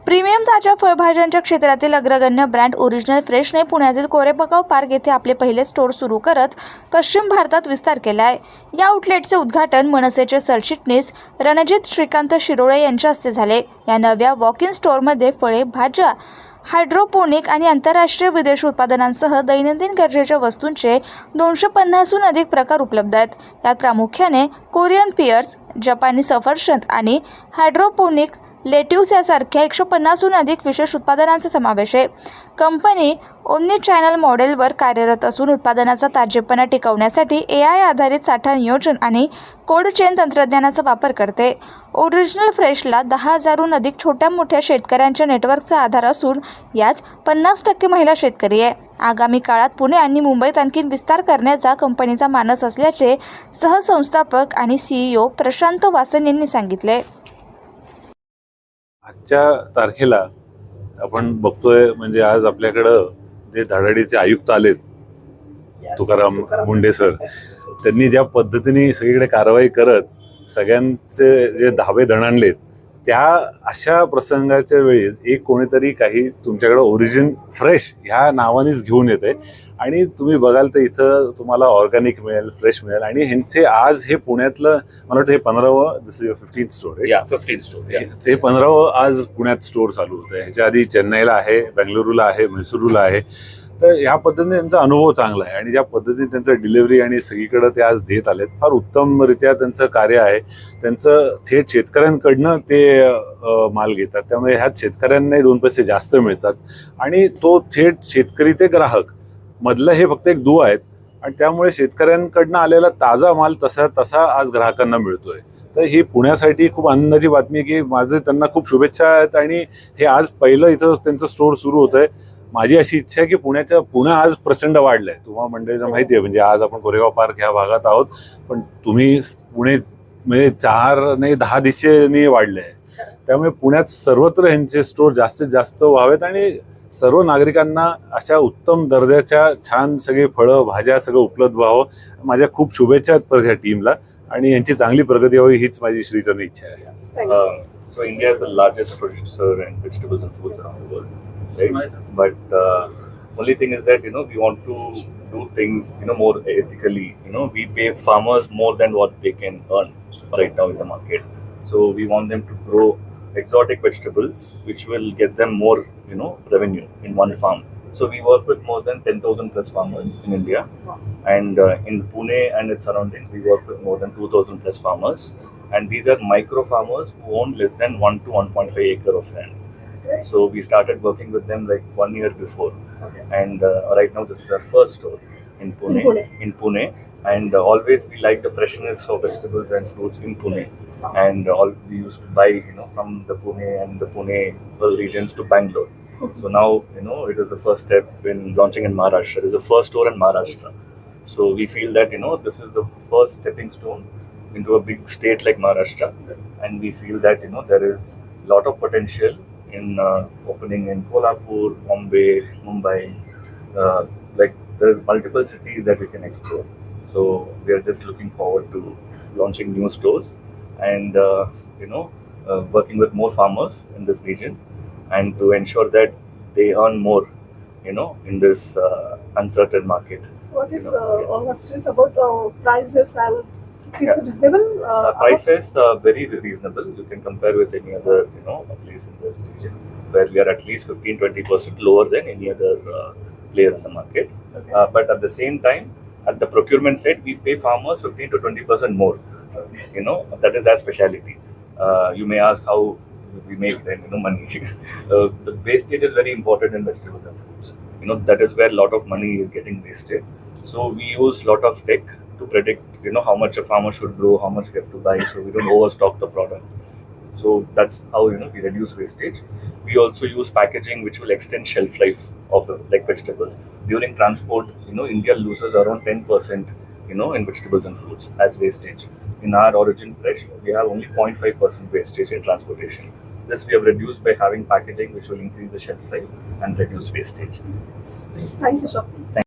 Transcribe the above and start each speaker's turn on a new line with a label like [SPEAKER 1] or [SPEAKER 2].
[SPEAKER 1] Premium ताज्या फळभाज्यांच्या क्षेत्रातील अग्रगण्य ब्रँड ओरिजिनल फ्रेशने पुण्यातील कोरेपगाव पार्क येथे आपले पहिले स्टोअर सुरू करत पश्चिम भारतात विस्तार केला आहे. या आउटलेटचे उद्घाटन मनसेचे सरचिटणीस रणजित श्रीकांत शिरोळे यांच्या हस्ते झाले. या नव्या वॉक इन स्टोअरमध्ये फळे, भाज्या, हायड्रोपोनिक आणि आंतरराष्ट्रीय विदेशी उत्पादनांसह दैनंदिन गरजेच्या वस्तूंचे 250हून अधिक प्रकार उपलब्ध आहेत. यात प्रामुख्याने कोरियन पियर्स, जपानी सफरचंद आणि हायड्रोपोनिक लेट्यूस यासारख्या 150हून अधिक विशेष उत्पादनांचा समावेश आहे. कंपनी ओमनी चॅनल मॉडेलवर कार्यरत असून उत्पादनाचा ताजेपणा टिकवण्यासाठी AI आधारित साठा नियोजन आणि कोल्ड चेन तंत्रज्ञानाचा वापर करते. ओरिजिनल फ्रेशला 10,000हून अधिक छोट्या मोठ्या शेतकऱ्यांच्या नेटवर्कचा आधार असून यात 50% महिला शेतकरी आहे. आगामी काळात पुणे आणि मुंबईत आणखी विस्तार करण्याचा कंपनीचा मानस असल्याचे सहसंस्थापक आणि CEO प्रशांत वासन यांनी सांगितले.
[SPEAKER 2] आजच्या तारखेला आपण बघतोय म्हणजे आज आपल्याकडं जे धडाडीचे आयुक्त आलेत तुकाराम मुंडे सर, त्यांनी ज्या पद्धतीने सगळीकडे कारवाई करत सगळ्यांचे जे धाबे दणाणलेत, त्या अशा प्रसंगाच्या वेळी एक कोणीतरी काही तुमच्याकडे ओरिजिन फ्रेश ह्या नावानेच घेऊन येते आणि तुम्ही बघाल तर इथं तुम्हाला ऑर्गॅनिक मिळेल, फ्रेश मिळेल. आणि ह्यांचे आज हे पुण्यातलं मला वाटतं हे 15वं, दिस इज 15th स्टोअर आहे.
[SPEAKER 3] 15th store.
[SPEAKER 2] हे 15वं आज पुण्यात स्टोअर चालू होतं. ह्याच्या आधी चेन्नईला आहे, बेंगलुरूला आहे, म्हैसूरला आहे. तर ह्या पद्धतीने त्यांचा अनुभव चांगला आहे आणि ज्या पद्धतीने त्यांचं डिलिव्हरी आणि सगळीकडे ते आज देत आलेत, फार उत्तमरित्या त्यांचं कार्य आहे. त्यांचं थेट शेतकऱ्यांकडनं ते माल घेतात, त्यामुळे ह्यात शेतकऱ्यांनाही 2 पैसे जास्त मिळतात आणि तो थेट शेतकरी ते ग्राहक मधलं हे फक्त एक दुवा आहेत आणि त्यामुळे शेतकऱ्यांकडनं आलेला ताजा माल तसा आज ग्राहकांना मिळतोय. तर ही पुण्यासाठी खूप आनंदाची बातमी आहे की माझे त्यांना खूप शुभेच्छा आहेत आणि हे आज पहिलं इथं त्यांचं स्टोअर सुरू होत आहे. माझी अशी इच्छा आहे की पुणे आज प्रचंड वाढलंय. तुम्हाला मंडळीला माहिती आहे, म्हणजे आज आपण कोरेगाव पार्क ह्या भागात आहोत, पण तुम्ही पुणे म्हणजे 4 नाही 10 दिशेने वाढलंय. त्यामुळे पुण्यात सर्वत्र ह्यांचे स्टोअर जास्तीत जास्त व्हावेत आणि सर्व नागरिकांना अशा उत्तम दर्जाच्या छान सगळे फळं, भाज्या सगळं उपलब्ध व्हावं. माझ्या खूप शुभेच्छा आहेत परत ह्या टीमला आणि यांची चांगली प्रगती व्हावी हीच माझी श्रीचरणी इच्छा आहे.
[SPEAKER 3] So India is the largest producer in vegetables and fruits around the world, right? But only thing is that we want to do things more ethically. We pay farmers more than what they can earn right now in the market. So we want them to grow exotic vegetables, which will get them more revenue in one farm. So we work with more than 10,000 plus farmers in India, and in Pune and its surroundings, we work with more than 2,000 plus farmers. And these are micro farmers who own less than 1 to 1.5 acre of land. So we started working with them like 1 year before. Okay. And right now this is our first store in Pune. And always we like the freshness of vegetables and fruits in Pune. And we used to buy from the Pune and the Pune regions to Bangalore. So now it is the first step in launching in Maharashtra. It is the first store in Maharashtra. So we feel that this is the first stepping stone into a big state like Maharashtra, and we feel that there is a lot of potential in opening in Kolhapur, Bombay, Mumbai. Like there is multiple cities that we can explore. So we are just looking forward to launching new stores and working with more farmers in this region and to ensure that they earn more in this uncertain market.
[SPEAKER 4] What is about prices and it's reasonable?
[SPEAKER 3] Prices are very reasonable. You can compare with any other place in this region where we are at least 15-20% lower than any other player in the market. Okay. But at the same time, at the procurement side, we pay farmers 15 to 20% more. Okay. That is our speciality. You may ask how we make then money. The wastage is very important in vegetables and fruits. That is where a lot of money is getting wasted. So we use a lot of tech to predict how much a farmer should grow, how much we have to buy, so we don't overstock the product. So that's how we reduce wastage. We also use packaging which will extend shelf life of like vegetables. During transport, India loses around 10% in vegetables and fruits as wastage. In our Origin Fresh, we have only 0.5% wastage in transportation. This we have reduced by having packaging which will increase the shelf life and reduce wastage.
[SPEAKER 4] Thank you, sir.
[SPEAKER 3] Thank